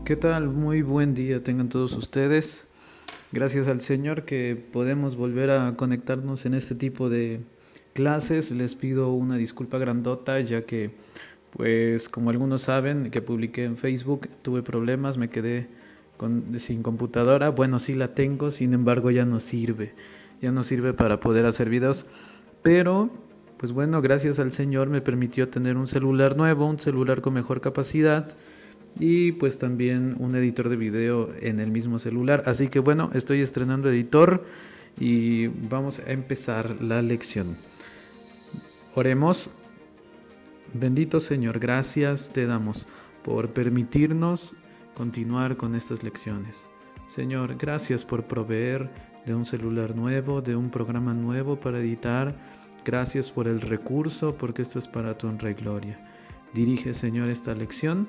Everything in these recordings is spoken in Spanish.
¿Qué tal? Muy buen día tengan todos ustedes. Gracias al Señor que podemos volver a conectarnos en este tipo de clases. Les pido una disculpa grandota ya que, pues como algunos saben, que publiqué en Facebook, tuve problemas, me quedé sin computadora. Bueno, sí la tengo, sin embargo ya no sirve. Ya no sirve para poder hacer videos. Pero, pues bueno, gracias al Señor me permitió tener un celular nuevo, un celular con mejor capacidad y pues también un editor de video en el mismo celular. Así que bueno, estoy estrenando editor y vamos a empezar la lección. Oremos. Bendito Señor, gracias te damos por permitirnos continuar con estas lecciones. Señor, gracias por proveer de un celular nuevo, de un programa nuevo para editar. Gracias por el recurso, porque esto es para tu honra y gloria. Dirige, Señor, esta lección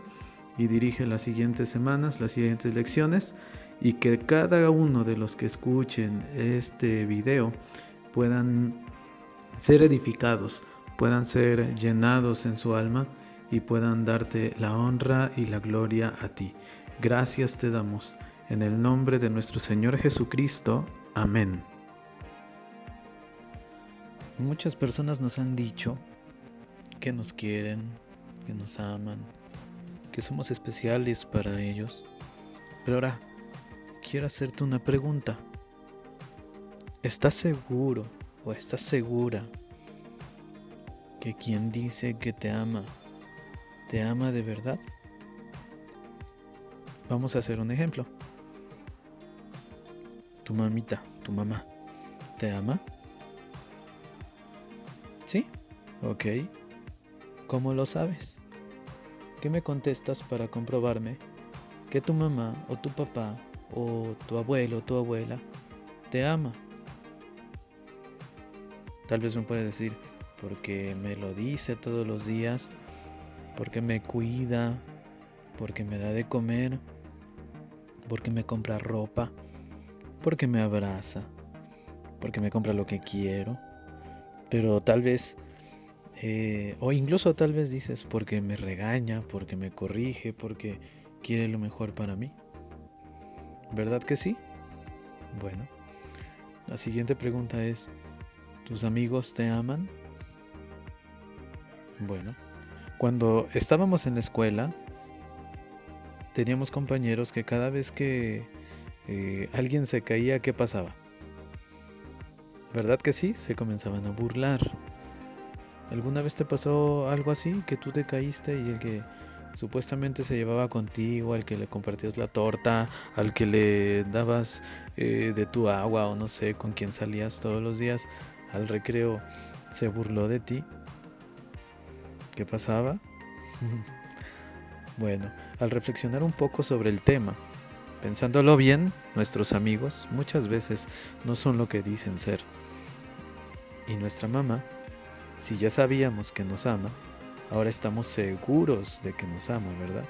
y dirige las siguientes semanas, las siguientes lecciones, y que cada uno de los que escuchen este video puedan ser edificados, puedan ser llenados en su alma y puedan darte la honra y la gloria a ti. Gracias te damos en el nombre de nuestro Señor Jesucristo. Amén. Muchas personas nos han dicho que nos quieren, que nos aman, que somos especiales para ellos. Pero ahora quiero hacerte una pregunta. ¿Estás seguro o estás segura que quien dice que te ama de verdad? Vamos a hacer un ejemplo. Tu mamita, tu mamá, ¿te ama? ¿Sí? Ok. ¿Cómo lo sabes? ¿Qué me contestas para comprobarme que tu mamá o tu papá o tu abuelo o tu abuela te ama? Tal vez me puedes decir, porque me lo dice todos los días, porque me cuida, porque me da de comer, porque me compra ropa, porque me abraza, porque me compra lo que quiero. Pero tal vez, o incluso tal vez dices, porque me regaña, porque me corrige, porque quiere lo mejor para mí. ¿Verdad que sí? Bueno, la siguiente pregunta es, ¿tus amigos te aman? Bueno, cuando estábamos en la escuela, teníamos compañeros que cada vez que alguien se caía, ¿qué pasaba? ¿Verdad que sí? Se comenzaban a burlar. ¿Alguna vez te pasó algo así? Que tú te caíste y el que supuestamente se llevaba contigo, al que le compartías la torta, al que le dabas de tu agua o no sé, con quien salías todos los días al recreo, se burló de ti. ¿Qué pasaba? Bueno, al reflexionar un poco sobre el tema, pensándolo bien, nuestros amigos muchas veces no son lo que dicen ser. Y nuestra mamá, si ya sabíamos que nos ama, ahora estamos seguros de que nos ama, ¿verdad?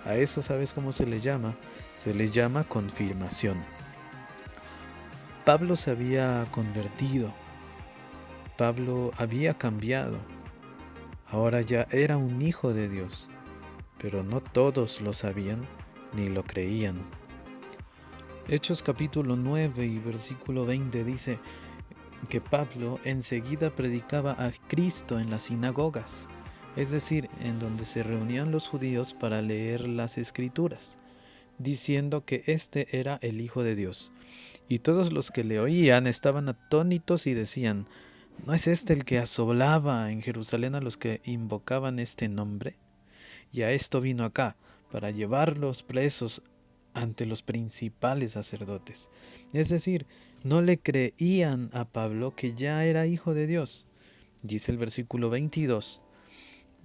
A eso, ¿sabes cómo se le llama? Se le llama confirmación. Pablo se había convertido. Pablo había cambiado. Ahora ya era un hijo de Dios. Pero no todos lo sabían ni lo creían. Hechos capítulo 9 y versículo 20 dice que Pablo enseguida predicaba a Cristo en las sinagogas, es decir, en donde se reunían los judíos para leer las escrituras, diciendo que este era el Hijo de Dios. Y todos los que le oían estaban atónitos y decían, ¿no es este el que asolaba en Jerusalén a los que invocaban este nombre? Y a esto vino acá, para llevarlos presos ante los principales sacerdotes. Es decir, no le creían a Pablo que ya era hijo de Dios. Dice el versículo 22,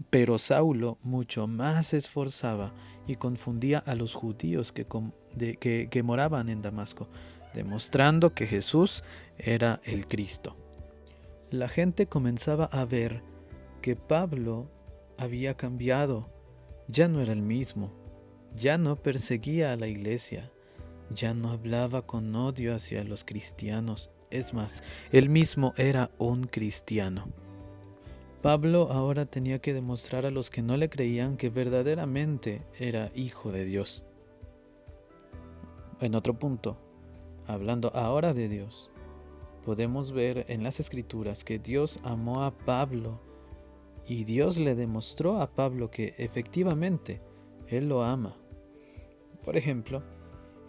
pero Saulo mucho más se esforzaba y confundía a los judíos que moraban en Damasco, demostrando que Jesús era el Cristo. La gente comenzaba a ver que Pablo había cambiado, ya no era el mismo, ya no perseguía a la iglesia, ya no hablaba con odio hacia los cristianos, es más, él mismo era un cristiano. Pablo ahora tenía que demostrar a los que no le creían que verdaderamente era hijo de Dios. En otro punto, hablando ahora de Dios, podemos ver en las Escrituras que Dios amó a Pablo y Dios le demostró a Pablo que efectivamente Él lo ama. Por ejemplo,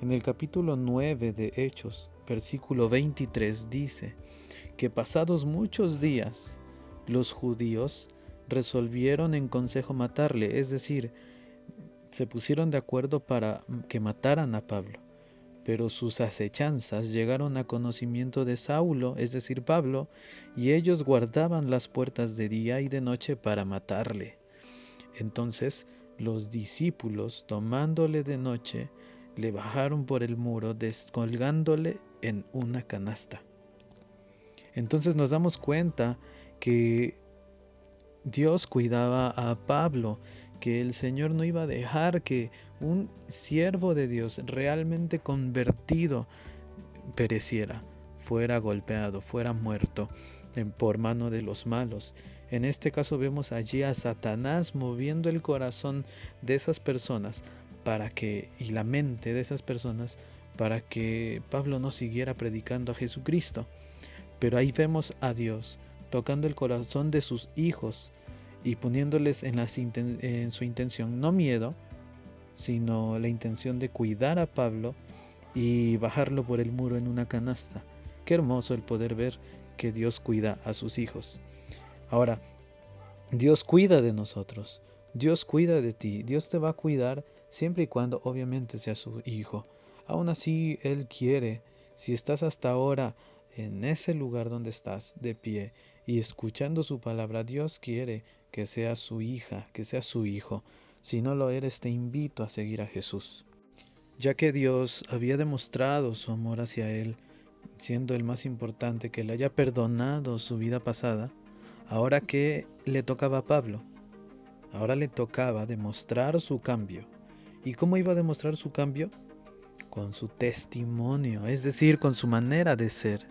en el capítulo 9 de Hechos, versículo 23 dice que pasados muchos días, los judíos resolvieron en consejo matarle, es decir, se pusieron de acuerdo para que mataran a Pablo. Pero sus acechanzas llegaron a conocimiento de Saulo, es decir, Pablo, y ellos guardaban las puertas de día y de noche para matarle. Entonces los discípulos, tomándole de noche, le bajaron por el muro, descolgándole en una canasta. Entonces nos damos cuenta que Dios cuidaba a Pablo, que el Señor no iba a dejar que un siervo de Dios realmente convertido pereciera, fuera golpeado, fuera muerto por mano de los malos. En este caso vemos allí a Satanás moviendo el corazón de esas personas y la mente de esas personas para que Pablo no siguiera predicando a Jesucristo. Pero ahí vemos a Dios tocando el corazón de sus hijos y poniéndoles en su intención no miedo, sino la intención de cuidar a Pablo y bajarlo por el muro en una canasta. Qué hermoso el poder ver que Dios cuida a sus hijos. Ahora, Dios cuida de nosotros, Dios cuida de ti, Dios te va a cuidar siempre y cuando obviamente seas su hijo. Aún así, Él quiere, si estás hasta ahora en ese lugar donde estás, de pie, y escuchando su palabra, Dios quiere que seas su hija, que seas su hijo. Si no lo eres, te invito a seguir a Jesús. Ya que Dios había demostrado su amor hacia él, siendo el más importante que le haya perdonado su vida pasada, ahora que le tocaba a Pablo, ahora le tocaba demostrar su cambio. ¿Y cómo iba a demostrar su cambio? Con su testimonio, es decir, con su manera de ser,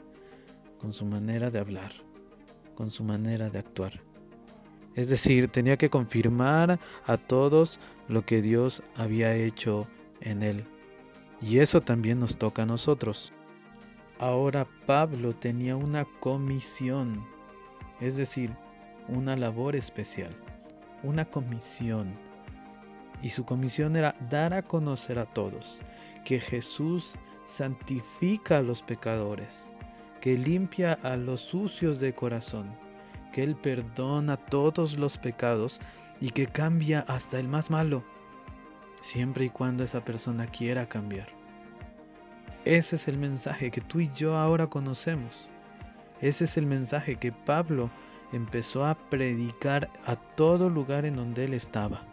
con su manera de hablar, con su manera de actuar. Es decir, tenía que confirmar a todos lo que Dios había hecho en él. Y eso también nos toca a nosotros. Ahora Pablo tenía una comisión, es decir, una labor especial, una comisión. Y su comisión era dar a conocer a todos que Jesús santifica a los pecadores, que limpia a los sucios de corazón, que Él perdona todos los pecados y que cambia hasta el más malo, siempre y cuando esa persona quiera cambiar. Ese es el mensaje que tú y yo ahora conocemos. Ese es el mensaje que Pablo empezó a predicar a todo lugar en donde él estaba.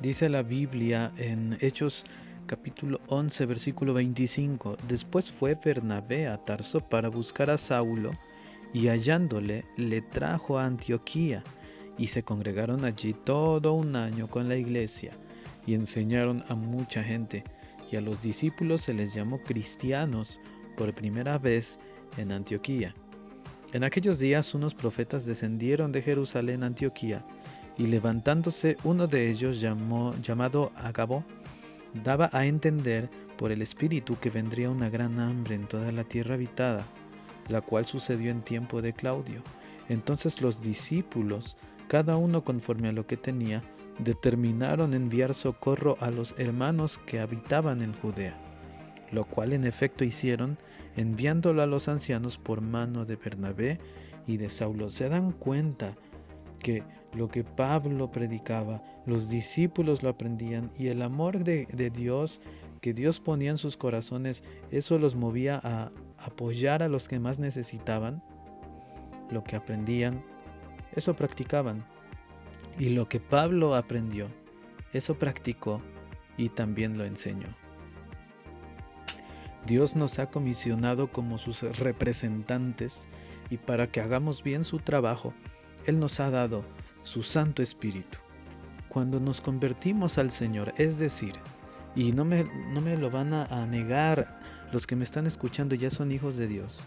Dice la Biblia en Hechos capítulo 11, versículo 25, después fue Bernabé a Tarso para buscar a Saulo, y hallándole, le trajo a Antioquía, y se congregaron allí todo un año con la iglesia, y enseñaron a mucha gente, y a los discípulos se les llamó cristianos por primera vez en Antioquía. En aquellos días unos profetas descendieron de Jerusalén a Antioquía, y levantándose uno de ellos llamado Agabo, daba a entender por el Espíritu que vendría una gran hambre en toda la tierra habitada, la cual sucedió en tiempo de Claudio. Entonces los discípulos, cada uno conforme a lo que tenía, determinaron enviar socorro a los hermanos que habitaban en Judea, lo cual en efecto hicieron, enviándolo a los ancianos por mano de Bernabé y de Saulo. ¿Se dan cuenta que lo que Pablo predicaba, los discípulos lo aprendían, y el amor de Dios que Dios ponía en sus corazones, eso los movía a apoyar a los que más necesitaban? Lo que aprendían, eso practicaban. Y lo que Pablo aprendió, eso practicó y también lo enseñó. Dios nos ha comisionado como sus representantes, y para que hagamos bien su trabajo, Él nos ha dado su Santo Espíritu. Cuando nos convertimos al Señor, es decir, y no me lo van a negar los que me están escuchando, ya son hijos de Dios.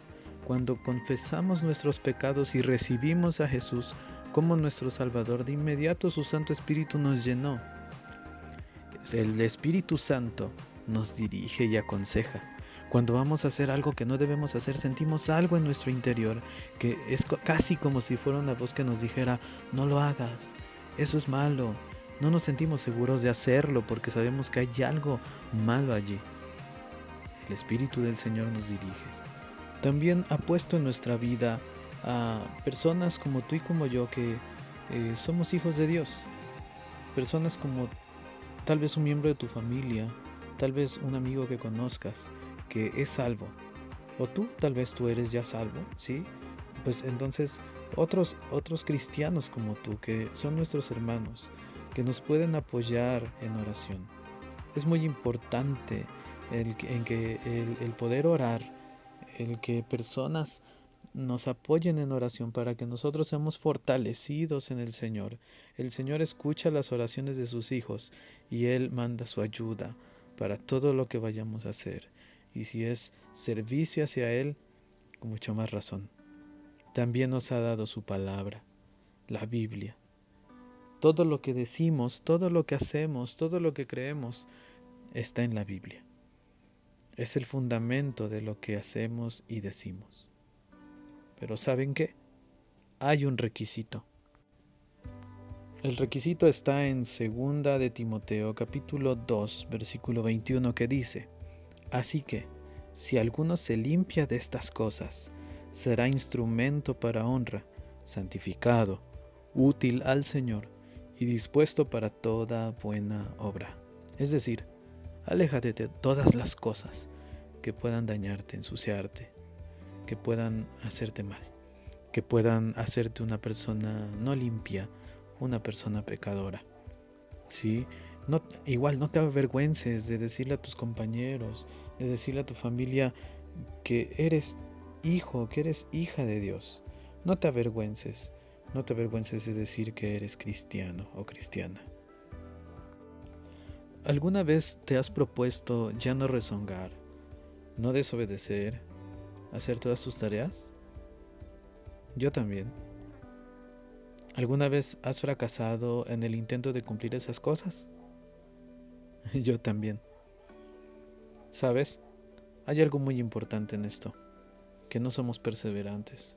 Cuando confesamos nuestros pecados y recibimos a Jesús como nuestro Salvador, de inmediato su Santo Espíritu nos llenó. El Espíritu Santo nos dirige y aconseja. Cuando vamos a hacer algo que no debemos hacer, sentimos algo en nuestro interior que es casi como si fuera una voz que nos dijera: no lo hagas, eso es malo. No nos sentimos seguros de hacerlo porque sabemos que hay algo malo allí. El Espíritu del Señor nos dirige. También ha puesto en nuestra vida a personas como tú y como yo que somos hijos de Dios. Personas como tal vez un miembro de tu familia, tal vez un amigo que conozcas que es salvo. O tú, tal vez tú eres ya salvo, ¿sí? Pues entonces otros cristianos como tú, que son nuestros hermanos, que nos pueden apoyar en oración. Es muy importante el poder orar, el que personas nos apoyen en oración para que nosotros seamos fortalecidos en el Señor. El Señor escucha las oraciones de sus hijos y Él manda su ayuda para todo lo que vayamos a hacer. Y si es servicio hacia Él, con mucho más razón. También nos ha dado su palabra, la Biblia. Todo lo que decimos, todo lo que hacemos, todo lo que creemos está en la Biblia. Es el fundamento de lo que hacemos y decimos. Pero ¿saben qué? Hay un requisito. El requisito está en 2 de Timoteo capítulo 2 versículo 21 que dice: así que, si alguno se limpia de estas cosas, será instrumento para honra, santificado, útil al Señor y dispuesto para toda buena obra. Es decir, aléjate de todas las cosas que puedan dañarte, ensuciarte, que puedan hacerte mal, que puedan hacerte una persona no limpia, una persona pecadora. ¿Sí? Igual no te avergüences de decirle a tus compañeros, de decirle a tu familia que eres hijo, que eres hija de Dios. No te avergüences de decir que eres cristiano o cristiana. ¿Alguna vez te has propuesto ya no rezongar, no desobedecer, hacer todas tus tareas? Yo también. ¿Alguna vez has fracasado en el intento de cumplir esas cosas? Yo también. ¿Sabes? Hay algo muy importante en esto, que no somos perseverantes,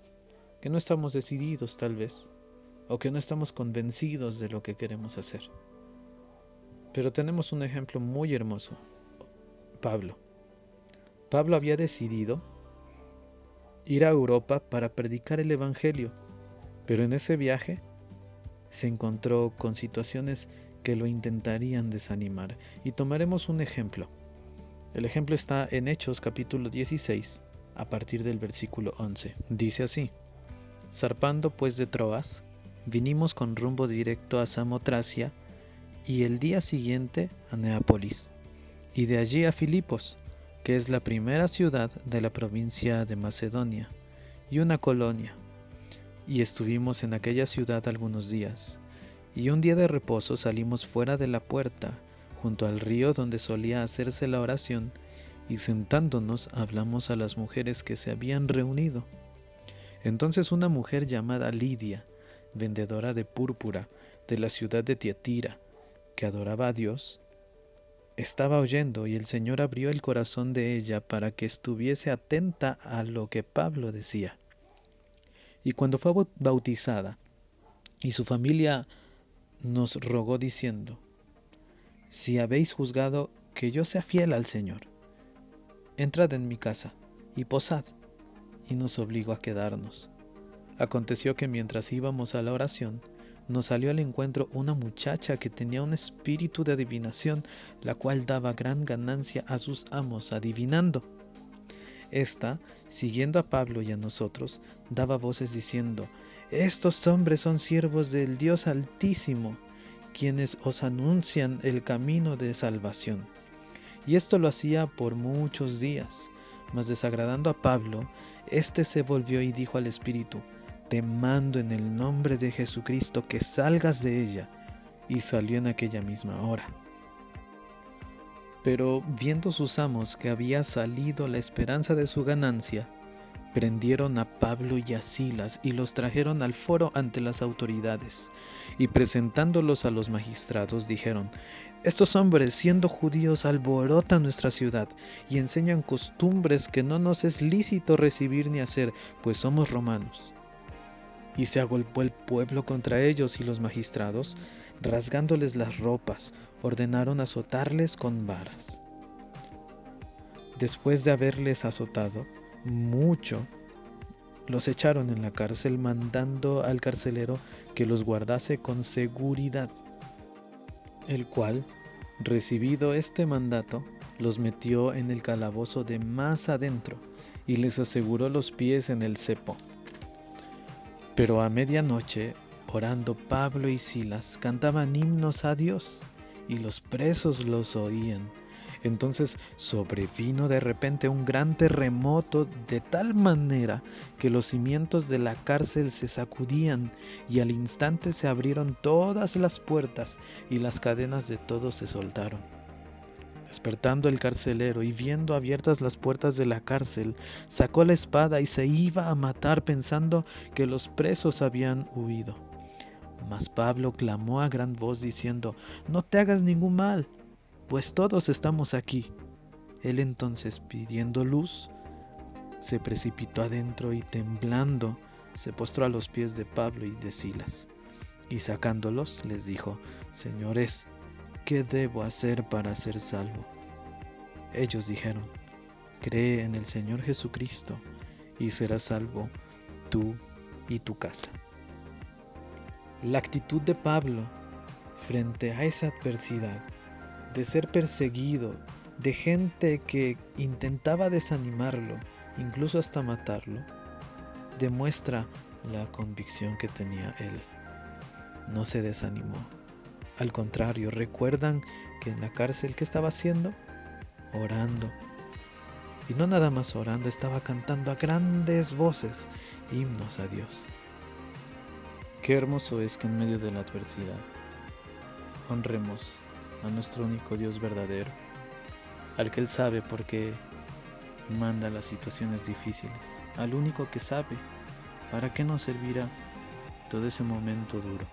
que no estamos decididos tal vez, o que no estamos convencidos de lo que queremos hacer. Pero tenemos un ejemplo muy hermoso, Pablo. Pablo había decidido ir a Europa para predicar el Evangelio, pero en ese viaje se encontró con situaciones que lo intentarían desanimar. Y tomaremos un ejemplo. El ejemplo está en Hechos capítulo 16, a partir del versículo 11. Dice así: zarpando pues de Troas, vinimos con rumbo directo a Samotracia y el día siguiente a Neápolis, y de allí a Filipos, que es la primera ciudad de la provincia de Macedonia, y una colonia. Y estuvimos en aquella ciudad algunos días, y un día de reposo salimos fuera de la puerta, junto al río donde solía hacerse la oración, y sentándonos hablamos a las mujeres que se habían reunido. Entonces una mujer llamada Lidia, vendedora de púrpura de la ciudad de Tiatira, que adoraba a Dios, estaba oyendo, y el Señor abrió el corazón de ella para que estuviese atenta a lo que Pablo decía. Y cuando fue bautizada, y su familia nos rogó diciendo: si habéis juzgado que yo sea fiel al Señor, entrad en mi casa y posad. Y nos obligó a quedarnos. Aconteció que mientras íbamos a la oración, nos salió al encuentro una muchacha que tenía un espíritu de adivinación, la cual daba gran ganancia a sus amos adivinando. Esta, siguiendo a Pablo y a nosotros, daba voces diciendo: estos hombres son siervos del Dios Altísimo, quienes os anuncian el camino de salvación. Y esto lo hacía por muchos días. Mas desagradando a Pablo, éste se volvió y dijo al espíritu: te mando en el nombre de Jesucristo que salgas de ella. Y salió en aquella misma hora. Pero viendo sus amos que había salido la esperanza de su ganancia, prendieron a Pablo y a Silas y los trajeron al foro ante las autoridades, y presentándolos a los magistrados dijeron: estos hombres, siendo judíos, alborotan nuestra ciudad y enseñan costumbres que no nos es lícito recibir ni hacer, pues somos romanos. Y se agolpó el pueblo contra ellos, y los magistrados, rasgándoles las ropas, ordenaron azotarles con varas. Después de haberles azotado mucho, los echaron en la cárcel, mandando al carcelero que los guardase con seguridad, el cual, recibido este mandato, los metió en el calabozo de más adentro y les aseguró los pies en el cepo. Pero a medianoche, orando, Pablo y Silas cantaban himnos a Dios, y los presos los oían. Entonces sobrevino de repente un gran terremoto, de tal manera que los cimientos de la cárcel se sacudían, y al instante se abrieron todas las puertas y las cadenas de todos se soltaron. Despertando el carcelero y viendo abiertas las puertas de la cárcel, sacó la espada y se iba a matar, pensando que los presos habían huido. Mas Pablo clamó a gran voz diciendo: no te hagas ningún mal, pues todos estamos aquí. Él entonces, pidiendo luz, se precipitó adentro y temblando se postró a los pies de Pablo y de Silas, y sacándolos les dijo: señores, ¿qué debo hacer para ser salvo? Ellos dijeron: cree en el Señor Jesucristo y serás salvo tú y tu casa. La actitud de Pablo frente a esa adversidad de ser perseguido, de gente que intentaba desanimarlo, incluso hasta matarlo, demuestra la convicción que tenía él. No se desanimó. Al contrario, recuerdan que en la cárcel, ¿qué estaba haciendo? Orando. Y no nada más orando, estaba cantando a grandes voces himnos a Dios. Qué hermoso es que en medio de la adversidad honremos a nuestro único Dios verdadero, al que Él sabe por qué manda las situaciones difíciles, al único que sabe para qué nos servirá todo ese momento duro.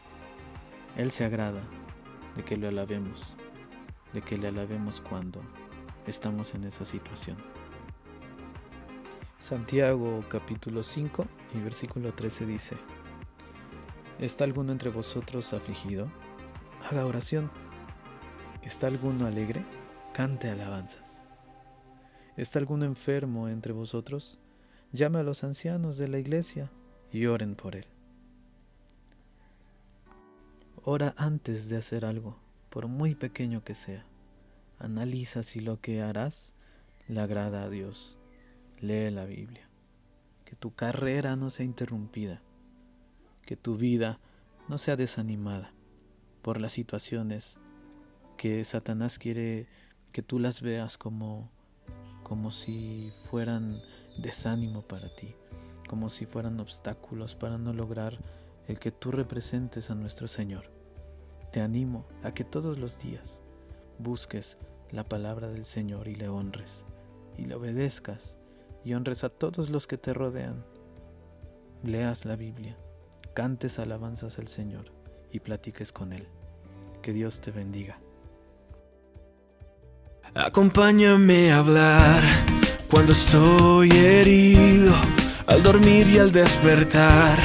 Él se agrada de que le alabemos, cuando estamos en esa situación. Santiago capítulo 5 y versículo 13 dice: ¿está alguno entre vosotros afligido? Haga oración. ¿Está alguno alegre? Cante alabanzas. ¿Está alguno enfermo entre vosotros? Llame a los ancianos de la iglesia y oren por él. Ora antes de hacer algo, por muy pequeño que sea. Analiza si lo que harás le agrada a Dios. Lee la Biblia. Que tu carrera no sea interrumpida. Que tu vida no sea desanimada por las situaciones que Satanás quiere que tú las veas como si fueran desánimo para ti, como si fueran obstáculos para no lograr el que tú representes a nuestro Señor. Te animo a que todos los días busques la palabra del Señor y le honres, y le obedezcas, y honres a todos los que te rodean. Leas la Biblia, cantes alabanzas al Señor y platiques con Él. Que Dios te bendiga. Acompáñame a hablar cuando estoy herido, al dormir y al despertar,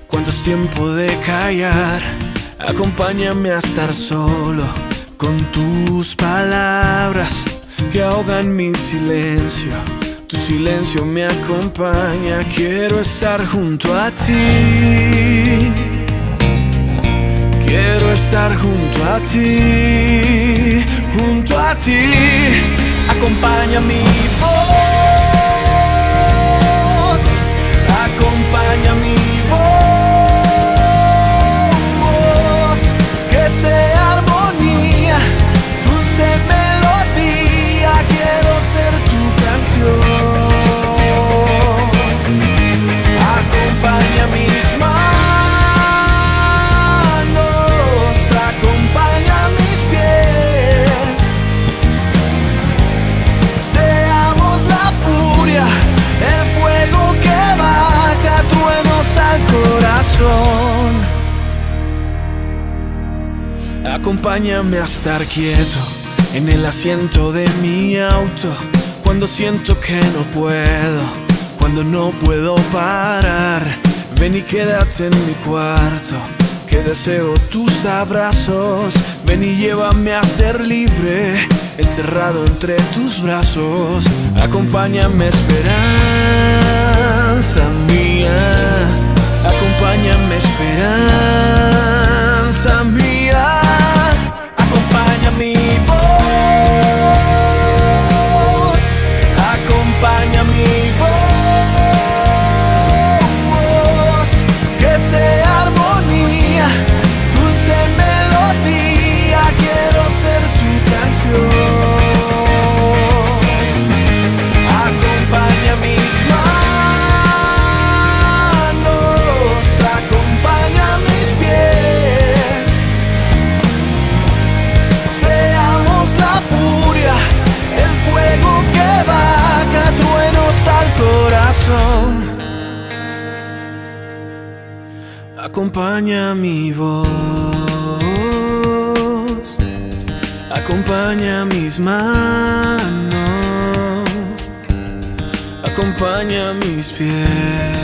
cuando es tiempo de callar. Acompáñame a estar solo con tus palabras que ahogan mi silencio. Tu silencio me acompaña, quiero estar junto a ti. Quiero estar junto a ti, junto a ti. Acompaña mi voz, acompaña mi voz, que sea armonía, dulce melodía, quiero ser tu canción. Acompaña mis manos, acompaña mis pies, seamos la Acompáñame a estar quieto en el asiento de mi auto, cuando siento que no puedo, cuando no puedo parar. Ven y quédate en mi cuarto, que deseo tus abrazos. Ven y llévame a ser libre, encerrado entre tus brazos. Acompáñame, esperanza mía. Acompáñame, esperanza mía. Acompaña mi voz, acompaña mi voz, que sea armonía, dulce melodía. Quiero ser tu canción. Acompaña mis manos, acompaña mis pies. Seamos la furia, el fuego que baja truenos al corazón. Acompaña mi voz, acompaña mis manos, acompaña mis pies.